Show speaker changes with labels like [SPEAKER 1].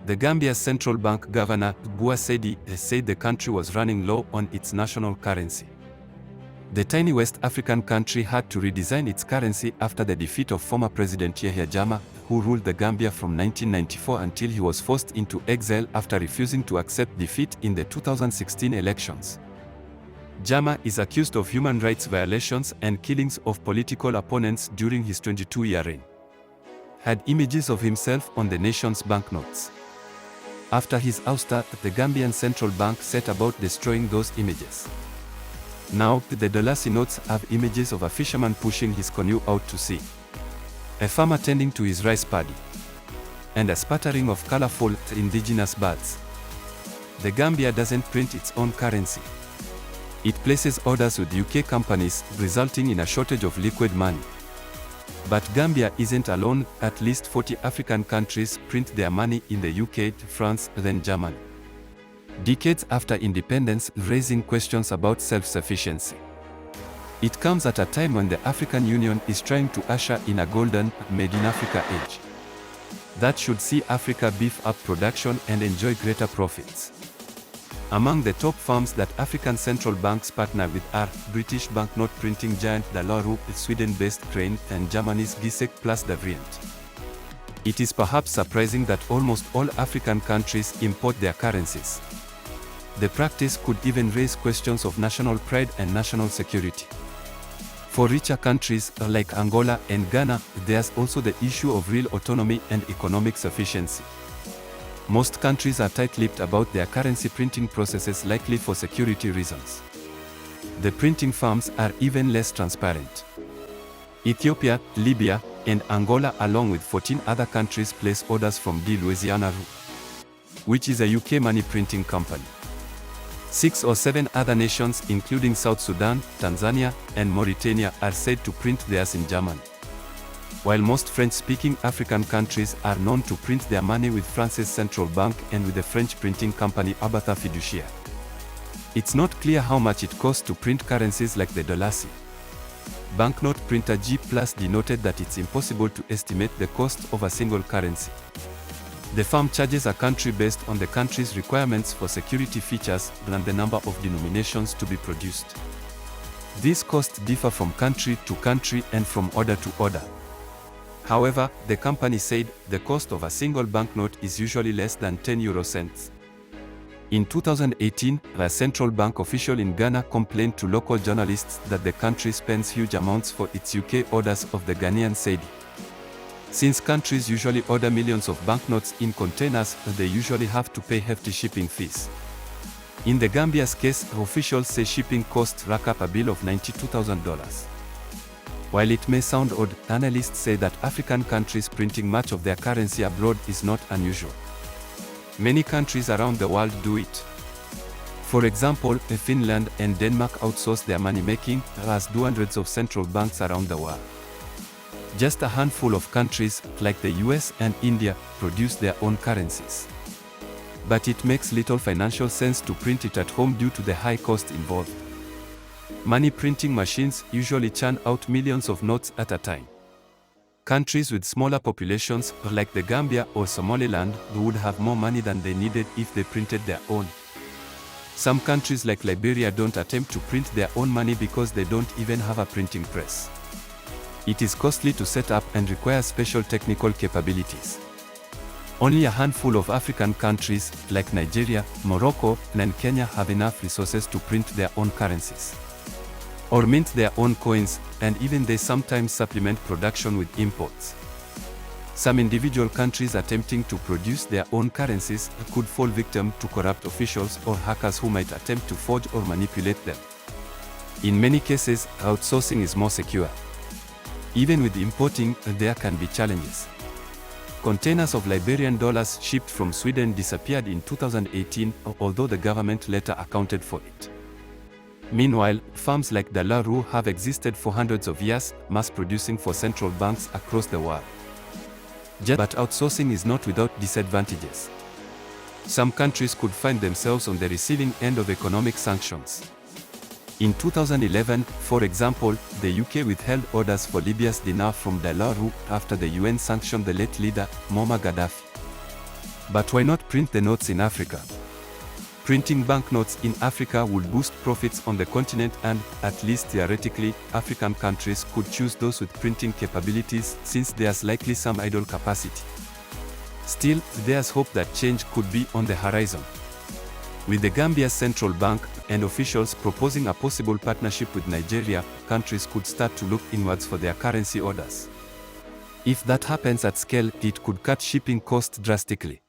[SPEAKER 1] The Gambia's central bank governor, Buasedi, said the country was running low on its national currency. The tiny West African country had to redesign its currency after the defeat of former President Yahya Jammeh, who ruled the Gambia from 1994 until he was forced into exile after refusing to accept defeat in the 2016 elections. Jammeh is accused of human rights violations and killings of political opponents during his 22-year reign. Had images of himself on the nation's banknotes. After his ouster, the Gambian central bank set about destroying those images. Now, the Dolasi notes have images of a fisherman pushing his canoe out to sea, a farmer tending to his rice paddy, and a spattering of colorful indigenous birds. The Gambia doesn't print its own currency. It places orders with UK companies, resulting in a shortage of liquid money. But Gambia isn't alone. At least 40 African countries print their money in the UK, France, then Germany. Decades after independence, raising questions about self-sufficiency. It comes at a time when the African Union is trying to usher in a golden, made-in-Africa age. That should see Africa beef up production and enjoy greater profits. Among the top firms that African central banks partner with are British banknote printing giant De La Rue, Sweden-based Crane, and Germany's Giesecke+Devrient. It is perhaps surprising that almost all African countries import their currencies. The practice could even raise questions of national pride and national security. For richer countries like Angola and Ghana, there's also the issue of real autonomy and economic sufficiency. Most countries are tight-lipped about their currency printing processes, likely for security reasons. The printing firms are even less transparent. Ethiopia, Libya, and Angola, along with 14 other countries, place orders from De Louisiana Rue, which is a UK money printing company. 6 or 7 other nations, including South Sudan, Tanzania, and Mauritania, are said to print theirs in Germany. While most French-speaking African countries are known to print their money with France's central bank and with the French printing company Oberthur Fiduciaire. It's not clear how much it costs to print currencies like the Dolasi. Banknote printer Giesecke+Devrient denoted that it's impossible to estimate the cost of a single currency. The firm charges a country based on the country's requirements for security features and the number of denominations to be produced. These costs differ from country to country and from order to order. However, the company said the cost of a single banknote is usually less than 10 euro cents. In 2018, a central bank official in Ghana complained to local journalists that the country spends huge amounts for its UK orders of the Ghanaian cedi. Since countries usually order millions of banknotes in containers, they usually have to pay hefty shipping fees. In the Gambia's case, officials say shipping costs rack up a bill of $92,000. While it may sound odd, analysts say that African countries printing much of their currency abroad is not unusual. Many countries around the world do it. For example, Finland and Denmark outsource their money-making, as do hundreds of central banks around the world. Just a handful of countries, like the US and India, produce their own currencies. But it makes little financial sense to print it at home due to the high cost involved. Money printing machines usually churn out millions of notes at a time. Countries with smaller populations, like the Gambia or Somaliland, would have more money than they needed if they printed their own. Some countries like Liberia don't attempt to print their own money because they don't even have a printing press. It is costly to set up and requires special technical capabilities. Only a handful of African countries, like Nigeria, Morocco, and Kenya, have enough resources to print their own currencies, or mint their own coins, and even they sometimes supplement production with imports. Some individual countries attempting to produce their own currencies could fall victim to corrupt officials or hackers who might attempt to forge or manipulate them. In many cases, outsourcing is more secure. Even with importing, there can be challenges. Containers of Liberian dollars shipped from Sweden disappeared in 2018, although the government later accounted for it. Meanwhile, firms like De La Rue have existed for hundreds of years, mass-producing for central banks across the world. But outsourcing is not without disadvantages. Some countries could find themselves on the receiving end of economic sanctions. In 2011, for example, the UK withheld orders for Libya's dinar from De La Rue after the UN sanctioned the late leader, Muammar Gaddafi. But why not print the notes in Africa? Printing banknotes in Africa would boost profits on the continent and, at least theoretically, African countries could choose those with printing capabilities since there's likely some idle capacity. Still, there's hope that change could be on the horizon. With the Gambia's central bank and officials proposing a possible partnership with Nigeria, countries could start to look inwards for their currency orders. If that happens at scale, it could cut shipping costs drastically.